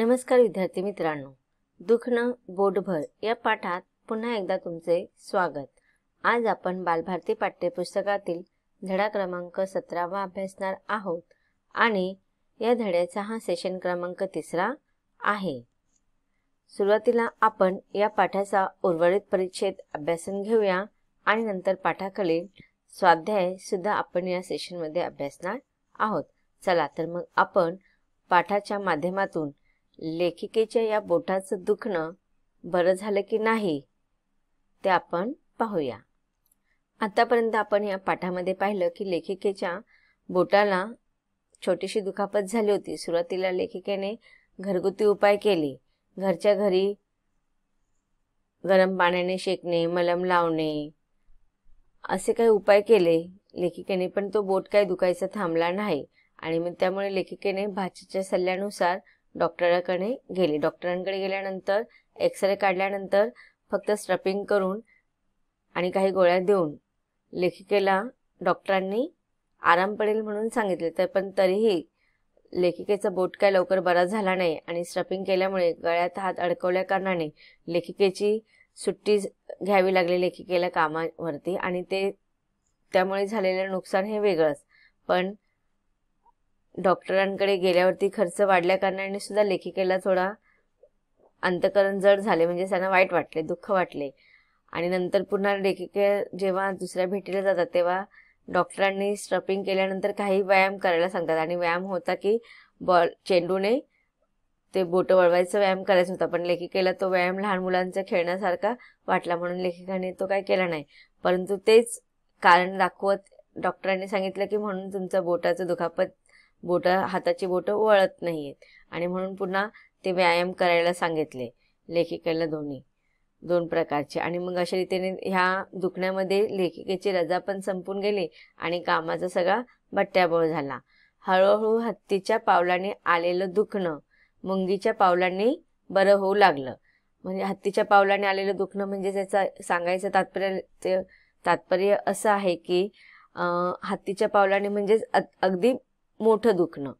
नमस्कार विद्यार्थी मित्रांनो, दुखणं बोटभर या पाठात पुन्हा एकदा तुमचे स्वागत। आज आपण बालभारती पाठ्यपुस्तकातील धडा क्रमांक 17 अभ्यासणार आहोत आणि या धड्याचा हा सेशन क्रमांक 3 आहे। सुरुवातीला आपण या पाठाचा उर्वरित परिच्छेद अभ्यासून घेऊया आणि नंतर पाठाखालील स्वाध्याय सुद्धा आपण या सेशन मध्ये अभ्यासणार आहोत। चला तर मग आपण पाठाच्या माध्यमातून लेखिकेच्या या बोटाचं दुखणं बरं झालं की नाही ते आपण पाहूया। आतापर्यंत आपण या पाठामध्ये पाहिलं की लेखिकेच्या बोटाला छोटीशी दुखापत झाली होती। सुरुवातीला लेखिकेने घरगुती उपाय केले, घरच्या घरी गरम पाण्याने शेकणे, मलम लावणे असे काही उपाय केले लेखिकेने, पण तो बोट काही दुखायचा थांबला नाही आणि मग त्यामुळे लेखिकेने भाच्याच्या सल्ल्यानुसार डॉक्टरांकडे गेली। डॉक्टरांकडे गेल्यानंतर एक्सरे काढल्यानंतर फक्त स्ट्रपिंग करून आणि काही गोळ्या देऊन लेखिकेला डॉक्टरांनी आराम पडेल म्हणून सांगितले, तर पण तरीही लेखिकेचा बोट काय लवकर बरा झाला नाही आणि स्ट्रपिंग केल्यामुळे गळ्यात हात अडकवल्या कारणाने लेखिकेची सुट्टी घ्यावी लागली लेखिकेला कामावरती आणि त्यामुळे झालेलं नुकसान हे वेगळंच। पण डॉक्टरांकडे गेल्यावरती खर्च वाढल्या कारणाने सुद्धा लेखिकेला थोडा अंतकरण जड झाले, म्हणजे त्यांना वाईट वाटले, दुःख वाटले आणि नंतर पुन्हा लेखिके जेव्हा दुसऱ्या भेटीला जातात तेव्हा डॉक्टरांनी स्ट्रपिंग केल्यानंतर काही व्यायाम करायला सांगतात आणि व्यायाम होता की चेंडूने ते बोट वळवायचा व्यायाम करायचा होता, पण लेखिकेला तो व्यायाम लहान मुलांचा खेळण्यासारखा वाटला म्हणून लेखिकाने तो काय केला नाही। परंतु तेच कारण दाखवत डॉक्टरांनी सांगितलं की म्हणून तुमचं बोटाचं दुखापत हाताची बोट वळत नाहीयेत आणि म्हणून पुन्हा ते व्यायाम करायला सांगितले लेखिकेला दोन प्रकारचे। आणि मग अशा रीतीने ह्या दुखण्यामध्ये लेखिकेची रजा पण संपून गेली आणि कामाचा सगळा बट्ट्याबोळ झाला। हळूहळू हत्तीच्या पावलाने आलेलं दुखणं मुंगीच्या पावलांनी बरं होऊ लागलं। म्हणजे हत्तीच्या पावलाने आलेलं दुखणं म्हणजे त्याचं सांगायचं तात्पर्य असं आहे की हत्तीच्या पावलाने म्हणजे अगदी मोठं दुखणं,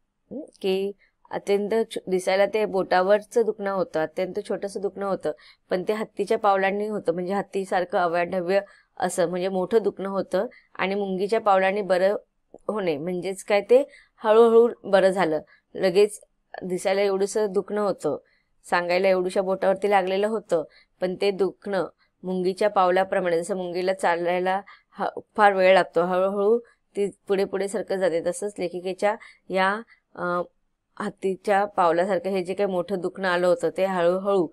की अत्यंत दिसायला ते बोटावरचं दुखणं होतं, अत्यंत छोटंसं दुखणं होतं, पण ते हत्तीच्या पावलांनी होतं, म्हणजे हत्तीसारखं अवाढव्य असं म्हणजे मोठं दुखणं होतं। आणि मुंगीच्या पावलांनी बरं होणे म्हणजेच काय, ते हळूहळू बरं झालं, लगेच दिसायला एवढंसं दुखणं होतं, सांगायला एवढ्याशा बोटावरती लागलेलं होतं, पण ते दुखणं मुंगीच्या पावलाप्रमाणे, जसं मुंगीला चालायला फार वेळ लागतो, हळूहळू ती पुढे पुढे सरकत जाते, तसंच लेखिकेच्या या हत्तीच्या पावलासारखं हे जे काही मोठं दुखणं आलं होतं ते हळूहळू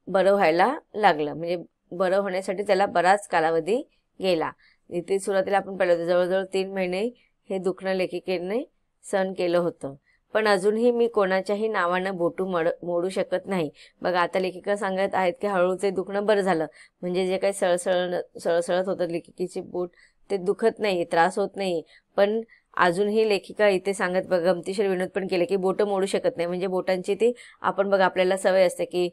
बरं व्हायला लागलं। म्हणजे बरं होण्यासाठी त्याला बराच कालावधी गेला। इथे सुरुवातीला आपण पाहिलं होतं जवळजवळ 3 महिने हे दुखणं लेखिकेने सहन केलं होतं। पण अजूनही मी कोणाच्याही नावानं बोटू मोडू शकत नाही। बघा आता लेखिका सांगत आहेत की हळूहळू ते दुखणं बरं झालं, म्हणजे जे काही सळसळत होतं लेखिकेची बोट ते दुखत नाही, त्रास होत नाही, पण अजूनही लेखिका इथे सांगत बघा गमतीशीर विनोद पण केले की बोटं मोडू शकत नाही। म्हणजे बोटांची ती आपण बघा आपल्याला सवय असते की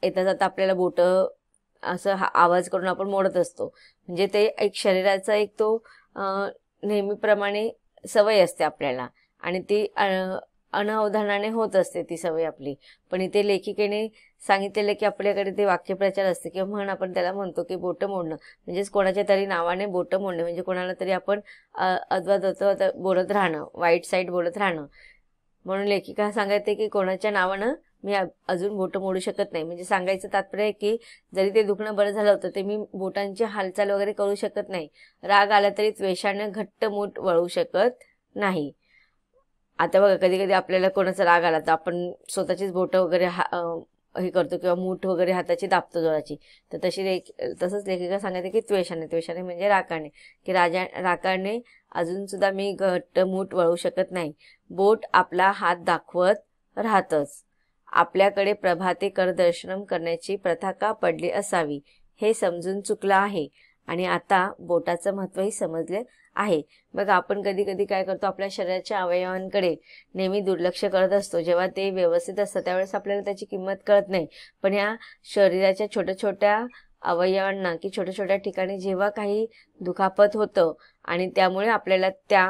येता जाता आपल्याला बोटं असं आवाज करून आपण मोडत असतो, म्हणजे ते एक शरीराचा एक तो नेहमीप्रमाणे सवय असते आपल्याला आणि ती अनअवधानाने होत असते ती सवय आपली। पण इथे लेखिकेने सांगितलेलं की आपल्याकडे ते वाक्यप्रचार असते किंवा म्हण आपण त्याला म्हणतो की बोटं मोडणं, म्हणजेच कोणाच्या तरी नावाने बोटं मोडणे, म्हणजे कोणाला तरी आपण अद्वत बोलत राहणं, वाईट साईड बोलत राहणं। म्हणून लेखिका सांगते की कोणाच्या नावानं मी अजून बोटं मोडू शकत नाही, म्हणजे सांगायचं तात्पर्य आहे की जरी ते दुखणं बरं झालं होतं ते मी बोटांची हालचाल वगैरे करू शकत नाही, राग आला तरी त्वेषाने घट्ट मूठ वळू शकत नाही। आता बघा कधी कधी आपल्याला कोणाचा राग आला तर आपण स्वतःचीच बोटं वगैरे हे करतो किंवा मूठ वगैरे हाताची दाबतो जोराची, तर तसंच लेखिका सांगते की त्वेषाने म्हणजे रागाने, की रागाने अजून सुद्धा मी घट्ट मूठ वळू शकत नाही। बोट आपला हात दाखवत राहतच, आपल्याकडे प्रभाते करदर्शनम करण्याची प्रथा का पडली असावी हे समजून चुकलं आहे आणि आता बोटाचं महत्त्वही समजले आहे। बघा आपण कधी कधी काय करतो, आपल्या शरीराच्या अवयवांकडे नेहमी दुर्लक्ष करत असतो, जेव्हा ते व्यवस्थित असतं त्यावेळेस आपल्याला त्याची किंमत कळत नाही, पण या शरीराच्या छोट्या छोट्या अवयवांना की छोट्या छोट्या ठिकाणी जेव्हा काही दुखापत होतं आणि त्यामुळे आपल्याला त्या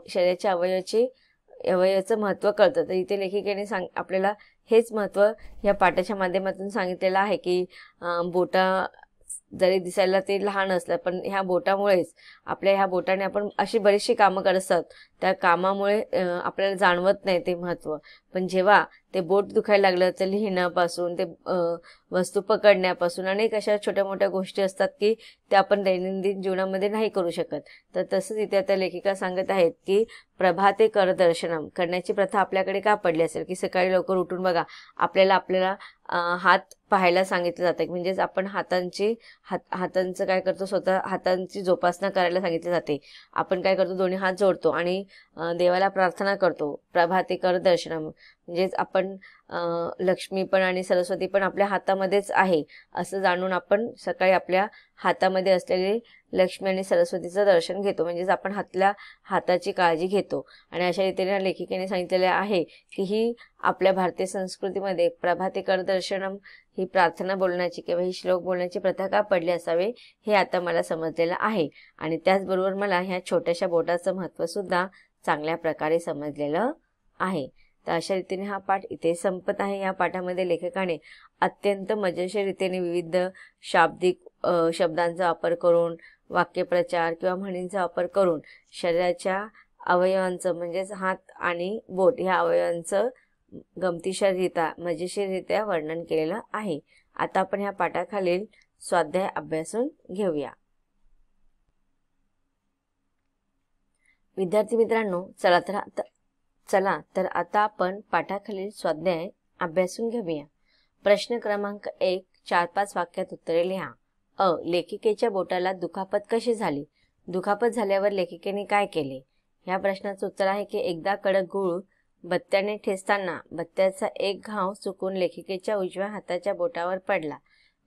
शरीराच्या अवयवाची अवयवाचं महत्त्व कळतं. तर इथे लेखिकेने आपल्याला हेच महत्त्व या पाठाच्या माध्यमातून सांगितलेलं आहे की बोटा जरी दिसायला ते लहान असलं पण ह्या बोटामुळेच आपल्या ह्या बोटाने आपण अशी बरीचशी कामं करत असतात. त्या कामामुळे आपल्याला जाणवत नाही ते महत्त्व. पण जेव्हा ते बोट दुखायला लागलं तर लिहिण्यापासून ते वस्तू पकडण्यापासून अनेक अशा छोट्या मोठ्या गोष्टी असतात की त्या आपण दैनंदिन जीवनामध्ये नाही करू शकत. तर तसंच इथे आता लेखिका सांगत आहेत की प्रभाते कर दर्शनम करण्याची प्रथा आपल्याकडे का पडली असेल की सकाळी लवकर उठून बघा आपल्याला हात पाहायला सांगितलं जातं. म्हणजेच आपण हातांचं काय करतो, स्वतः हातांची जोपासना करायला सांगितली जाते. आपण काय करतो, दोन्ही हात जोडतो आणि देवाला प्रार्थना करतो. प्रभाते कर दर्शनम म्हणजेच आपण लक्ष्मी पण आणि सरस्वती पण आपल्या हातामध्येच आहे असं जाणून आपण सकाळी आपल्या हातामध्ये असलेले लक्ष्मी आणि सरस्वतीचं दर्शन घेतो. म्हणजेच आपण हाताची काळजी घेतो. आणि अशा रीतीने लेखिकेने सांगितलेले आहे की ही आपल्या भारतीय संस्कृतीमध्ये प्रभाते कर दर्शनम ही प्रार्थना बोलण्याची किंवा ही श्लोक बोलण्याची प्रथा का पडली असावे हे आता मला समजलेलं आहे. आणि त्याचबरोबर मला ह्या छोट्याशा बोटाचं महत्त्व सुद्धा चांगल्या प्रकारे समजलेलं आहे. तर अशा रीतीने हा पाठ इथे संपत आहे. या पाठामध्ये लेखकाने अत्यंत मजेशीर रीतीने विविध शाब्दिक शब्दांचा वापर करून, वाक्यप्रचार किंवा म्हणींचा वापर करून शरीराच्या अवयवांचं म्हणजेच हात आणि बोट ह्या अवयवांचं गमतीशीररित्या मजेशीररित्या वर्णन केलेलं आहे. आता आपण ह्या पाठाखालील स्वाध्याय अभ्यासून घेऊया. विद्यार्थी मित्रांनो, चला तर आता आपण पाठाखालील स्वाध्याय अभ्यासून घेऊया. प्रश्न क्रमांक 1, 4-5 वाक्यात उत्तरे लिहा. लेखिकेच्या बोटाला दुखापत कशी झाली? दुखापत झाल्यावर लेखिकेने काय केले? ह्या प्रश्नाचं उत्तर आहे की एकदा कडक गूळ बत्त्याने ठेचताना बत्त्याचा एक घाव चुकून लेखिकेच्या उजव्या हाताच्या बोटावर पडला.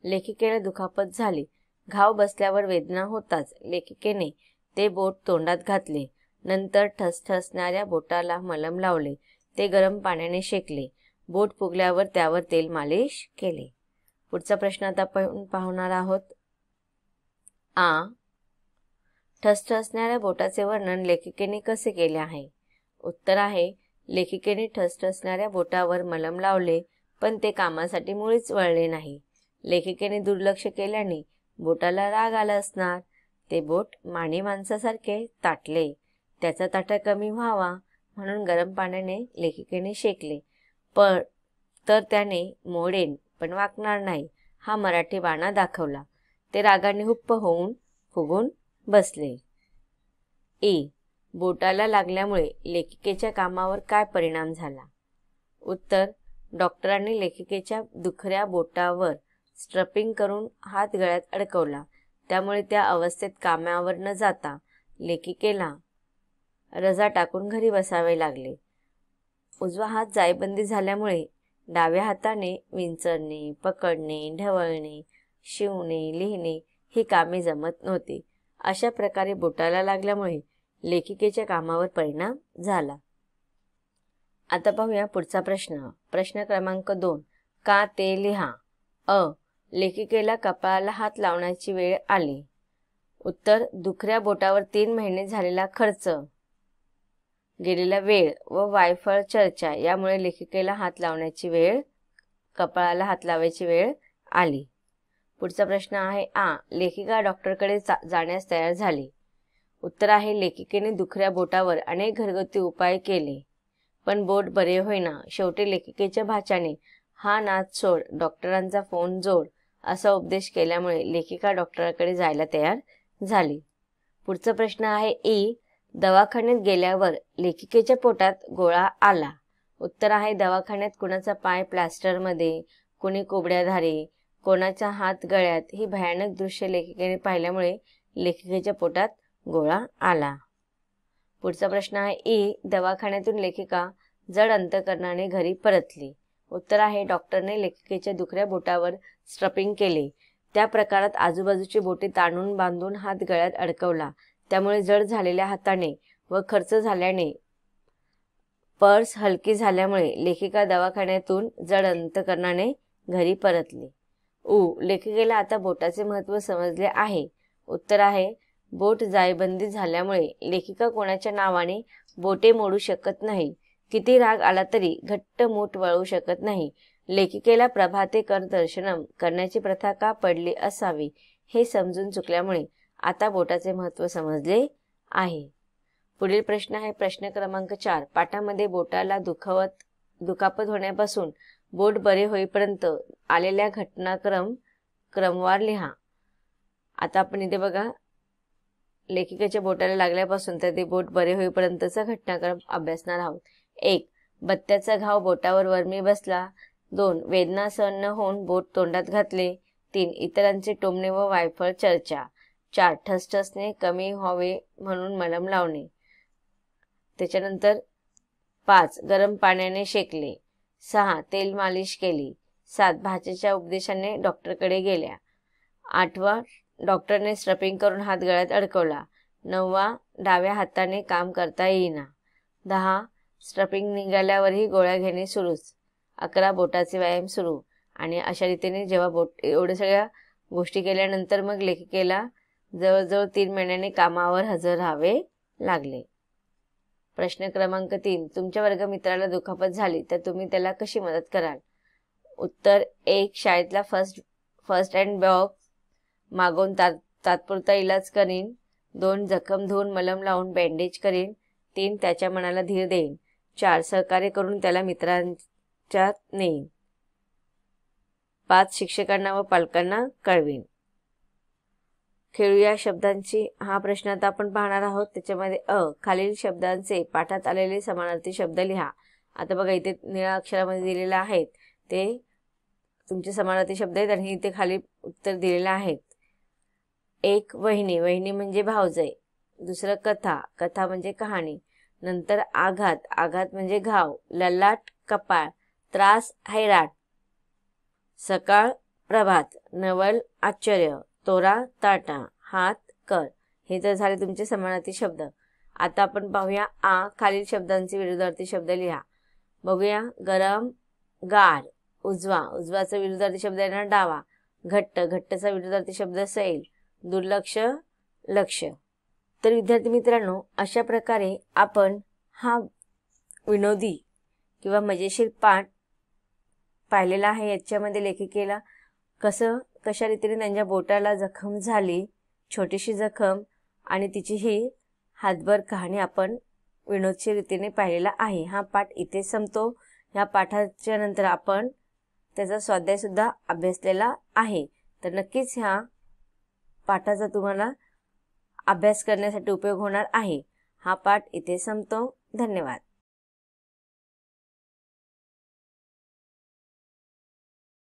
लेखिकेला दुखापत झाली. घाव बसल्यावर वेदना होताच लेखिकेने ते बोट तोंडात घातले. नंतर ठसठसणाऱ्या बोटाला मलम लावले. ते गरम पाण्याने शेकले. बोट फुगल्यावर त्यावर तेल मालिश केले. पुढचा प्रश्न आता आपण पाहणार आहोत. ठसठसणाऱ्या बोटाचे वर्णन लेखिकेने कसे केले आहे? उत्तर आहे लेखिकेने ठसठसणाऱ्या बोटावर मलम लावले पण ते कामासाठी मुळीच वळले नाही. लेखिकेने दुर्लक्ष केल्याने बोटाला राग आला असणार. ते बोट माने माणसासारखे ताटले. त्याचा ताठा कमी व्हावा म्हणून गरम पाण्याने लेखिकेने शेकले. तर त्याने मोडेन पण वाकणार नाही हा मराठी बाणा दाखवला. ते रागाने हुप्प होऊन फुगून बसले. बोटाला लागल्यामुळे लेखिकेच्या कामावर काय परिणाम झाला? उत्तर डॉक्टरांनी लेखिकेच्या दुखऱ्या बोटावर स्ट्रपिंग करून हात गळ्यात अडकवला. त्यामुळे त्या अवस्थेत कामावर न जाता लेखिकेला रजा टाकून घरी बसावे लागले. उजवा हात जायबंदी झाल्यामुळे डाव्या हाताने विंचरणे, पकडणे, ढवळणे, शिवणे, लिहिणे ही कामे जमत नव्हती. अशा प्रकारे बोटाला लागल्यामुळे लेखिकेच्या कामावर परिणाम झाला. आता पाहूया पुढचा प्रश्न. प्रश्न क्रमांक 2, का ते लिहा. लेखिकेला कपाळाला हात लावण्याची वेळ आली. उत्तर दुखऱ्या बोटावर 3 महिने झालेला खर्च, गेलेला वेळ व वायफळ चर्चा यामुळे लेखिकेला हात लावण्याची वेळ, कपाळाला हात लावायची वेळ आली. पुढचा प्रश्न आहे लेखिका डॉक्टरकडे जाण्यास तयार झाली. उत्तर आहे लेखिकेने दुखऱ्या बोटावर अनेक घरगुती उपाय केले पण बोट बरे होईना. शेवटी लेखिकेच्या भाच्याने हा नाद सोड, डॉक्टरांचा फोन जोड असा उपदेश केल्यामुळे लेखिका डॉक्टराकडे जायला तयार झाली. पुढचा प्रश्न आहे दवाखान्यात गेल्यावर लेखिकेच्या पोटात गोळा आला. उत्तर आहे दवाखान्यात कुणाचा पाय प्लास्टरमध्ये, कुणी कोबड्याधारे, कोणाचा हात गळ्यात ही भयानक दृश्य लेखिकेने पाहिल्यामुळे लेखिकेच्या पोटात गोळा आला. पुढचा प्रश्न आहे दवाखान्यातून लेखिका जड अंतकरणाने घरी परतली. उत्तर आहे डॉक्टरने लेखिकेच्या दुखऱ्या बोटावर स्ट्रपिंग केले. त्या प्रकारात आजूबाजूची बोटे ताणून बांधून हात गळ्यात अडकवला. त्यामुळे जड झालेल्या हाताने व खर्च झाल्याने पर्स हलकी झाल्यामुळे लेखिका दवाखान्यातून जड अंतकरणाने घरी परतली. लेखिकेला आता बोटाचे महत्त्व समजले आहे. उत्तर आहे बोट जायबंदी झाल्यामुळे लेखिका कोणाच्या नावाने बोटे मोडू शकत नाही. किती राग आला तरी घट्ट मूठ वळू शकत नाही. लेखिकेला प्रभाते कर दर्शनम करण्याची प्रथा का पडली असावी हे समजून चुकल्यामुळे आता बोटाचे महत्त्व समजले आहे. पुढील प्रश्न आहे प्रश्न क्रमांक 4. पाठामध्ये बोटाला दुखापत होण्यापासून बोट बरे होईपर्यंत आलेल्या क्रमवार लिहा. आता आपण इथे बघा लेखिकेच्या बोटाला लागल्यापासून तर ते बोट बरे होईपर्यंतचा घटनाक्रम अभ्यासणार आहोत. 1. बत्त्याचा घाव बोटावर वर्मी बसला. 2. वेदना सहन न होऊन बोट तोंडात घातले. 3. इतरांचे टोमणे व वायफळ चर्चा. 4. ठसठसणे कमी व्हावे म्हणून मलम लावणे. त्याच्यानंतर 5. गरम पाण्याने शेकले. 6. तेल मालिश केली. 7. भाच्याच्या उपदेशाने डॉक्टरकडे गेल्या. 8. डॉक्टरने स्ट्रपिंग करून हात गळ्यात अडकवला. 9. डाव्या हाताने काम करता येईना. 10. स्ट्रपिंग निघाल्यावरही गोळ्या घेणे सुरूच. 11. बोटाचे व्यायाम सुरू. आणि अशा रीतीने जेव्हा एवढ्या सगळ्या गोष्टी केल्यानंतर मग लेखिकेला जवळजवळ 3 महिन्यांनी कामावर हजर राहावे लागले. प्रश्न क्रमांक 3. तुमच्या वर्गमित्राला दुखापत झाली तर तुम्ही त्याला कशी मदत कराल? उत्तर 1. शाळेतला फर्स्ट एड बॉक्स मागवून तात्पुरता इलाज करीन. 2. जखम धुवून मलम लावून बँडेज करीन. 3. त्याच्या मनाला धीर देईन. 4. सहकार्य करून त्याला मित्रांच्यात नेईन. 5. शिक्षकांना व पालकांना कळवीन. खेळूया शब्दांची हा प्रश्न आता आपण पाहणार आहोत. त्याच्यामध्ये खालील शब्दांचे पाठात आलेले समानार्थी शब्द लिहा. आता बघा इथे निळ्या अक्षरामध्ये दिलेले आहेत ते तुमचे समानार्थी शब्द आहेत आणि इथे खाली उत्तर दिलेले आहेत. 1. वहिनी. वहिनी म्हणजे भावजय. 2. कथा म्हणजे कहाणी. नंतर आघात म्हणजे घाव. ललाट कपाळ. त्रास हैराट. सकाळ प्रभात. नवल आश्चर्य. तोरा ताटा. हात कर. हे तर झाले तुमचे समानार्थी शब्द. आता आपण पाहूया खालील शब्दांचे विरुद्धार्थी शब्द लिहा. बघूया. गरम गार. उजवाचा विरुद्धार्थी शब्द येणार डावा. घट्टचा विरुद्धार्थी शब्द सैल. दुर्लक्ष लक्ष. तर विद्यार्थी मित्रांनो, अशा प्रकारे आपण हा विनोदी किंवा मजेशीर पाठ पाहिलेला आहे. याच्यामध्ये लेखिकेला कशा रीतीने त्यांच्या बोटाला जखम झाली, छोटीशी जखम, आणि तिची ही हातभर कहाणी आपण विनोदशीर रीतीने पाहिलेला आहे. हा पाठ इथे संपतो. ह्या पाठाच्या नंतर आपण त्याचा स्वाध्याय सुद्धा अभ्यासलेला आहे. तर नक्कीच ह्या पाठाचा तुम्हाला अभ्यास करण्यासाठी उपयोग होणार आहे. हा पाठ इथे संपतो. धन्यवाद.